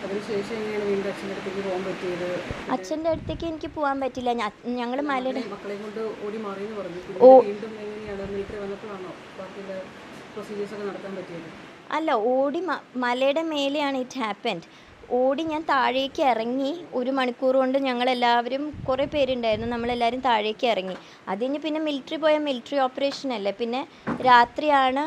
അതിനുശേഷം എങ്ങനെയാണ് വീണ്ടും അച്ഛൻ്റെ അടുത്തേക്ക് പോകാൻ പറ്റിയത്? അച്ഛൻ്റെ അടുത്തേക്ക് എനിക്ക് പോകാൻ പറ്റില്ല. ഞങ്ങൾ മലയുടെ മക്കളെയും കൊണ്ട് ഓടി മാറിയെന്ന് പറഞ്ഞു. ഓ വീണ്ടും എങ്ങനെയാണ് മിലിറ്ററി വന്നപ്പോഴാണോ ബാക്കിയുള്ള പ്രൊസീജിയേഴ്സ് ഒക്കെ നടത്താൻ പറ്റിയത്? അല്ല, ഓടി മലയുടെ മേലെയാണ് ഇറ്റ് ഹാപ്പൻഡ്. ഓടി ഞാൻ താഴേക്ക് ഇറങ്ങി. 1 മണിക്കൂർ കൊണ്ട് ഞങ്ങളെല്ലാവരും കുറേ പേരുണ്ടായിരുന്നു, നമ്മളെല്ലാവരും താഴേക്ക് ഇറങ്ങി. അതിന് പിന്നെ മിലിറ്ററി പോയ മിലിറ്ററി ഓപ്പറേഷൻ അല്ലേ. പിന്നെ രാത്രിയാണ്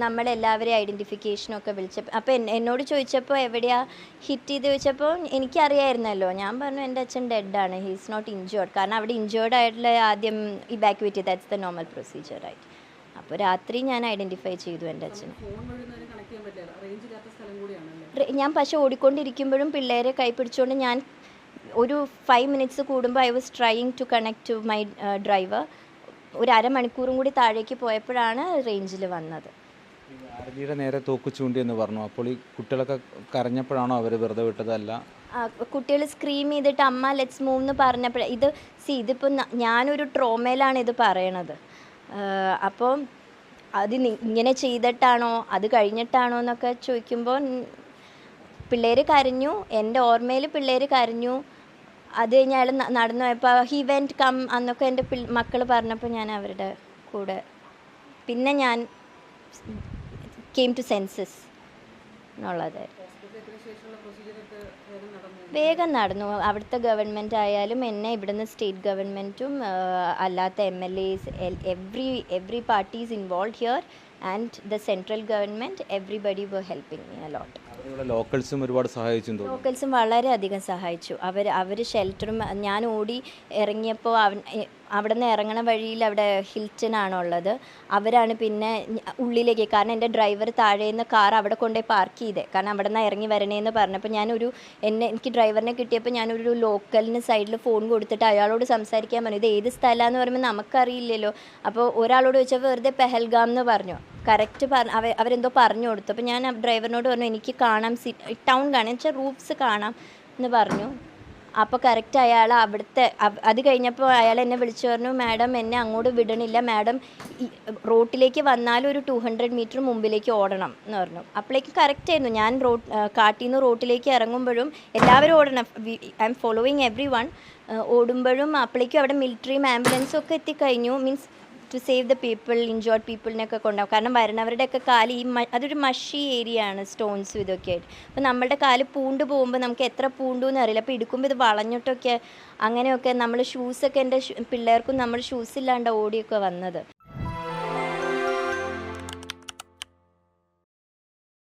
നമ്മളെല്ലാവരെയും ഐഡൻറ്റിഫിക്കേഷനൊക്കെ വിളിച്ചപ്പോൾ. അപ്പോൾ എന്നോട് ചോദിച്ചപ്പോൾ എവിടെയാ ഹിറ്റ് ചെയ്ത് ചോദിച്ചപ്പോൾ എനിക്കറിയായിരുന്നല്ലോ. ഞാൻ പറഞ്ഞു എൻ്റെ അച്ഛൻ ഡെഡാണ്, ഹീ ഈസ് നോട്ട് ഇഞ്ചേർഡ്. കാരണം അവിടെ ഇഞ്ചേർഡ് ആയിട്ടുള്ള ആദ്യം ഇവാക്യുവേറ്റ് ചെയ്ത്, ദാറ്റ്സ് ദ നോർമൽ പ്രൊസീജിയർ ആയിട്ട്. അപ്പോൾ രാത്രി ഞാൻ ഐഡൻറ്റിഫൈ ചെയ്തു എൻ്റെ അച്ഛനെ. ഞാൻ പക്ഷേ ഓടിക്കൊണ്ടിരിക്കുമ്പോഴും പിള്ളേരെ കൈ പിടിച്ചുകൊണ്ട് ഞാൻ ഒരു 5 മിനിറ്റ്സ് കൂടുമ്പോൾ I was trying to connect to my driver. ഒരു അരമണിക്കൂറും കൂടി താഴേക്ക് പോയപ്പോഴാണ് റേഞ്ചിൽ വന്നത്. ആരതിയുടെ നേരെ തോക്ക് ചൂണ്ടി എന്ന് പറഞ്ഞു. അപ്പോൾ ഈ കുട്ടികളൊക്കെ കരഞ്ഞപ്പോഴാണോ അവർ വെറുതെ വിട്ടതല്ല? കുട്ടികൾ സ്ക്രീം ചെയ്തിട്ട് അമ്മ ലെറ്റ്സ് മൂവ് എന്ന് പറഞ്ഞപ്പോൾ ഇതിപ്പോൾ ഞാനൊരു ട്രോമയിലാണ് ഇത് പറയണത്. അപ്പോൾ അത് ഇങ്ങനെ ചെയ്തിട്ടാണോ അത് കഴിഞ്ഞിട്ടാണോ എന്നൊക്കെ ചോദിക്കുമ്പോൾ പിള്ളേർ കരഞ്ഞു. എൻ്റെ ഓർമ്മയിൽ പിള്ളേർ കരഞ്ഞു. അത് കഴിഞ്ഞ് അയാൾ നടന്നു പോയപ്പോൾ ഹി വെൻറ്റ് കം എന്നൊക്കെ എൻ്റെ മക്കൾ പറഞ്ഞപ്പോൾ ഞാൻ അവരുടെ കൂടെ പിന്നെ ഞാൻ കെയിം ടു സെൻസസ് എന്നുള്ളതായിരുന്നു. വേഗം നടന്നു. അവിടുത്തെ ഗവൺമെൻറ് ആയാലും എന്നെ ഇവിടുന്ന് സ്റ്റേറ്റ് ഗവൺമെൻറ്റും അല്ലാത്ത MLAs every parties involve here and the central government everybody were helping me a lot. ലോക്കൽസും ഒരുപാട് സഹായിച്ചു. ലോക്കൽസും വളരെയധികം സഹായിച്ചു. അവർ ഷെൽട്ടറും ഞാൻ ഓടി ഇറങ്ങിയപ്പോൾ അവിടെ നിന്ന് ഇറങ്ങണ വഴിയിൽ അവിടെ ഹിൽട്ടൺ ആണുള്ളത്. അവരാണ് പിന്നെ ഉള്ളിലേക്ക്, കാരണം എൻ്റെ ഡ്രൈവർ താഴേന്ന് കാർ അവിടെ കൊണ്ടുപോയി പാർക്ക് ചെയ്തേ. കാരണം അവിടെ നിന്ന് ഇറങ്ങി വരണേന്ന് പറഞ്ഞപ്പോൾ എനിക്ക് ഡ്രൈവറിനെ കിട്ടിയപ്പോൾ ഞാനൊരു ലോക്കലിന് സൈഡിൽ ഫോൺ കൊടുത്തിട്ട് അയാളോട് സംസാരിക്കാൻ പറഞ്ഞു. ഇത് ഏത് സ്ഥലമാണെന്ന് പറയുമ്പോൾ നമുക്കറിയില്ലല്ലോ. അപ്പോൾ ഒരാളോട് ചോദിച്ചാൽ വെറുതെ പെഹൽഗാം എന്ന് പറഞ്ഞു. കറക്റ്റ് അവരെന്തോ പറഞ്ഞു കൊടുത്തു. അപ്പോൾ ഞാൻ ഡ്രൈവറിനോട് പറഞ്ഞു എനിക്ക് കാണാം, ടൗൺ കാണാം വെച്ചാൽ റൂഫ്സ് കാണാം എന്ന് പറഞ്ഞു. അപ്പോൾ കറക്റ്റ് അയാൾ അവിടുത്തെ അത് കഴിഞ്ഞപ്പോൾ അയാൾ എന്നെ വിളിച്ചു പറഞ്ഞു, മാഡം എന്നെ അങ്ങോട്ട് വിടണില്ല, മാഡം റോട്ടിലേക്ക് വന്നാലും ഒരു 200 മീറ്റർ മുമ്പിലേക്ക് ഓടണം എന്ന് പറഞ്ഞു. അപ്പോഴേക്കും കറക്റ്റ് ആയിരുന്നു. ഞാൻ കാട്ടിൽ നിന്ന് റോട്ടിലേക്ക് ഇറങ്ങുമ്പോഴും എല്ലാവരും ഓടണം, I'm following everyone. ഓടുമ്പോഴും അപ്പോഴേക്കും അവിടെ മിലിറ്ററിയും ആംബുലൻസും ഒക്കെ എത്തിക്കഴിഞ്ഞു. Means to save the people, injured പീപ്പിളിനൊക്കെ കൊണ്ടുപോകും. കാരണം വരുന്നവരുടെയൊക്കെ കാല് അതൊരു മഷി ഏരിയ ആണ്, സ്റ്റോൺസും ഇതൊക്കെ ആയിട്ട്. അപ്പോൾ നമ്മളുടെ കാല് പൂണ്ട് പോകുമ്പോൾ നമുക്ക് എത്ര പൂണ്ടു എന്ന് അറിയില്ല. അപ്പോൾ എടുക്കുമ്പോൾ ഇത് വളഞ്ഞിട്ടൊക്കെ അങ്ങനെയൊക്കെ നമ്മൾ ഷൂസൊക്കെ എൻ്റെ പിള്ളേർക്കും നമ്മൾ ഷൂസ് ഇല്ലാണ്ട് ഓടിയൊക്കെ വന്നത്.